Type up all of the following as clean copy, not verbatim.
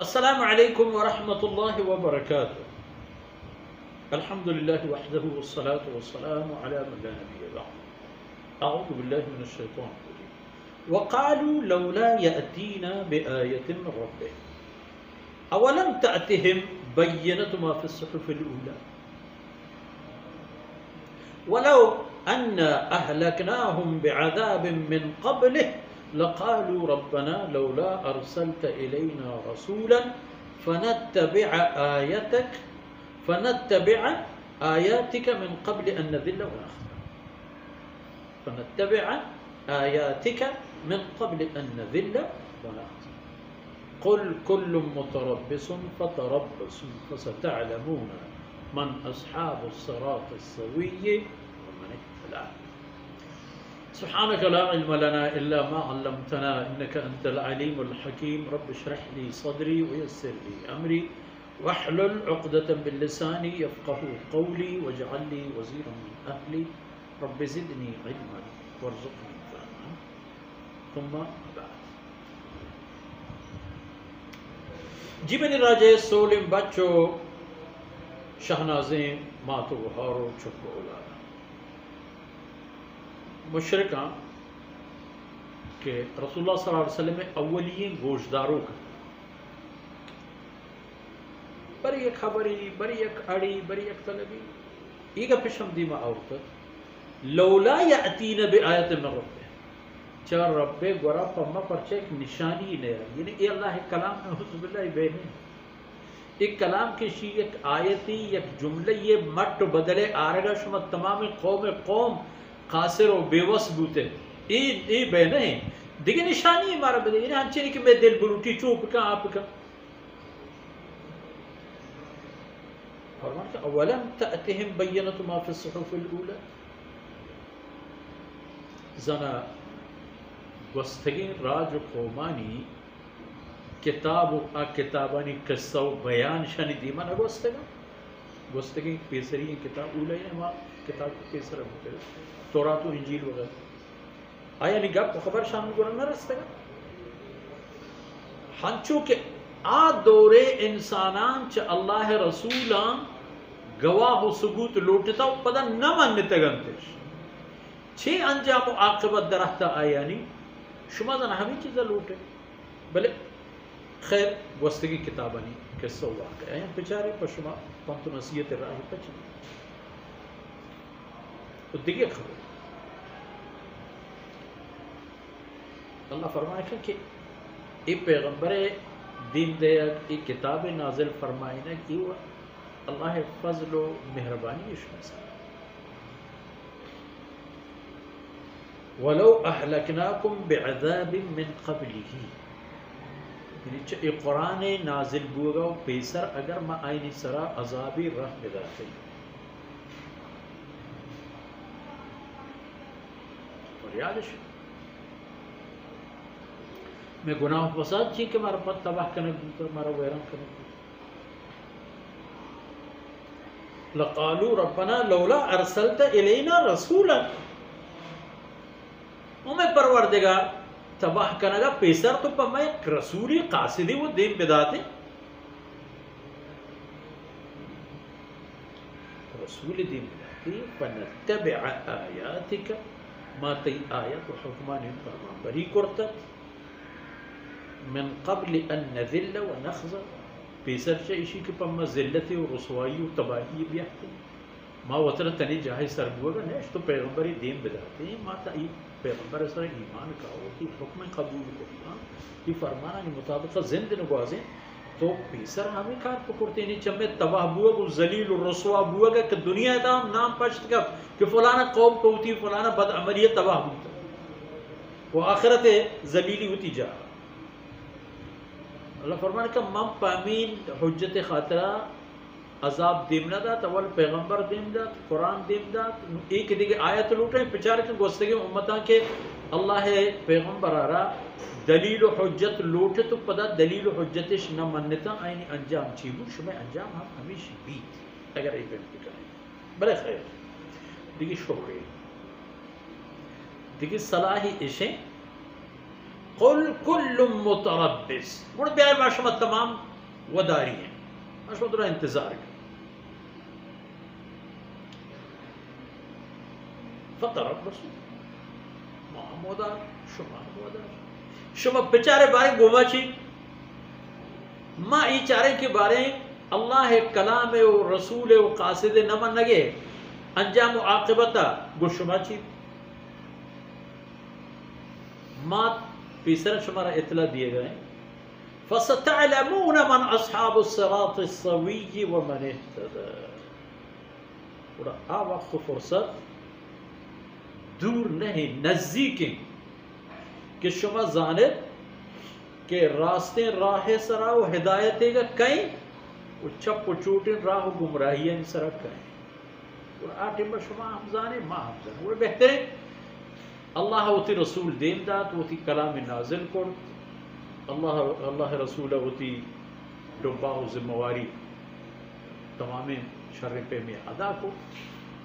السلام علیکم ورحمۃ اللہ وبرکاتہ. الحمد للہ وحدہ والصلاة والسلام علی من لا نبی بعدہ. اعوذ باللہ من الشیطان الرجیم. وقالوا لولا یأتینا بآیۃ من ربہ اولم تأتہم بینۃ ما فی الصحف الأولی ولو انا اہلکناہم بعذاب من قبلہ لقالوا ربنا لولا أرسلت إلينا رسولا فنتبع آياتك من قبل أن نذل ونخزى. فنتبع آياتك من قبل أن نذل ونخزى. قل كل متربص فتربصوا فستعلمون من أصحاب الصراط السوي ومن اهتدى. سبحانك لا علم لنا إلا ما علمتنا إنك أنت العليم الحكيم. رب اشرح لي صدري ويسر لي أمري واحلل عقدة من لساني يفقهوا قولي واجعل لي وزيرا من أهلي رب زدني علما وارزقني فهما. ثم بعد. جی میں نے راجے سولم بچو شہنازیں ماتو بہارو چھپو اولادا مشرکاں کہ رسول اللہ صلی اللہ علیہ وسلم میں اولیین گوشداروں کا بری ایک خبری بری ایک اڑی بری ایک طلبی ایگا پشم دیما آورتا لولا یأتین بآیت من ربہ چار رب گورا پما پرچے ایک نشانی نہیں ہے. یعنی اے اللہ ایک کلام میں حضب اللہ بہنے ایک کلام کے شی ایک آیتی ایک جملے یہ مٹ بدلے آرگا شما تمام قوم قاصر و بیوس بوتے ای بے نہیں دیکھے نشانی ہمارا بدے. یعنی ہنچے نہیں کہ میں دل بلوٹی چوپ کا آپ کا فرمان کہ اولم تأتہم بینۃ ما فی الصحف الاولی زنا گستگین راج قومانی کتاب و کتابانی قصہ و بیان شانی دیما نہ گستگین پیسری کتاب اولی ہے ما کتاب پیسر ہوتے تورات و انجیل وغیرہ آیا نگاہ خبر شامل گرن نہ رستے گا ہنچو کہ آ دورے انسانان چا اللہ رسولان گواہ و ثبوت لوٹتا و پدا نہ منتے گنتش چھ انجام و عاقبت درہتا آیا نہیں شما زن ہمیں چیزا لوٹے بلے خیر گوستگی کتابانی قصہ واقع آیا بچارے پر شما پانتو نصیت راہی پچھے تو دیکھئے خبر اللہ فرمائے کہ ای پیغمبر دین دے ای کتاب نازل فرمائے نا کہ اللہ فضل و مہربانی اشنا سا ولو اہلکناکم بعذاب من قبلہ یعنی ای قرآن نازل بوگا و پیسر اگر ما آئینی سرا عذابی رہ بداتے اور یادش میں گناہ فساد چی کہ مارا پت تباہ کنک بوتا مارا ویران کنک بوتا لقالوا ربنا لولا ارسلت الینا رسولا ہمیں پروردگار تباہ کنگا پیسر تو پا میں رسولی قاصدی وہ دین بداتے رسول دین بداتے فنتبع آیاتک ما تی آیت و حکمان فرمان بری کرتت من قبل ان نذل و نخزا پیسر چاہیشی کہ پما ذلتی و رسوائی و تباہی بیاہتے ما وطن تنی جاہی سرگوگا نیش تو پیغمبری دین بداتے ہیں ما تا پیغمبر سر ایمان کہو کہ حکم قبول کرنا یہ فرمانا کی مطابقہ زند نگوازیں تو پیسر ہمیں کار پکرتے نہیں چمیں تباہ بوگ و ذلیل و رسوا بوگا کہ دنیا دا نام پشت کا کہ فلانا قوم پوتی فلانا بد عملیت تباہ ہوتا وہ آخرت ذلیلی ہوتی جا. اللہ فرمانے کہ من پامین حجت خاطرہ عذاب دیم نہ دات اول پیغمبر دیم دات قرآن دیم دات ایک دیکھے آیت لوٹے ہیں پچارے کے گوستگی امتاں کے اللہ پیغمبر آرہا دلیل و حجت لوٹے تو پدا دلیل و حجتش نہ منتا آئینی انجام چیبو شمیں انجام ہم ہمیشہ بیت اگر ایک بینتی کریں بلے خیر دیکھیں شکری دیکھیں صلاحی عشیں قل کل متربص مڑ بیار باشمہ تمام وداريين مش مدرى انتظارك فتربصوا ما مدار شما مدار شما بچارے بارے گوما چی ما ای چارے کے بارے اللہ کلام و رسول و قاصد نمن نگے انجام و عاقبتا گو شما چی ما پیسر شمارا اطلاع دیے گئے فَسَتَعْلَمُونَ مَنْ أَصْحَابُ الصِّرَاطِ السَّوِيِّ وَمَنِ اهْتَدَى اور وقت فرصت دور نہیں نزدیک کہ شما زانب کہ راستے راہ سرا و ہدایت گا کہیں و چپ و چوٹن راہ و گمراہی سرا کہیں اور آٹھے میں شما ہم زانے ما ہم زانے اور بہترین اللہ ہوتی رسول دین دات ہوتی کلام نازل کر اللہ رسول ہوتی ڈبا و ذمواری تمام شر پہ میں ادا کو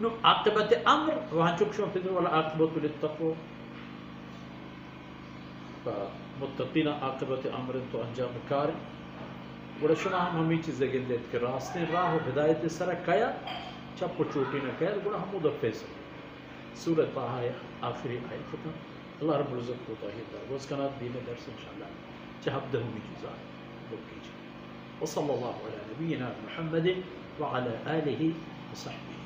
نو عاقبت امر وہاں چک شما فضل والا عاقبت للتقوى متقین عاقبت امر تو انجام کار گوڑا شما ہمیں چیز گن دیت کہ راستے راہ و ہدایت سرا کیا چپ و چوٹی نہ کیا گوڑا ہم مدفع سورت طه آخری آیت ختم اللہ رب العزت کو تاہید دار اس کنات دین درس انشاءاللہ چہب دہو بھی جزائے لوگ کیجئے وصلی اللہ علی نبینا محمد وعلى آلہ وصحبہ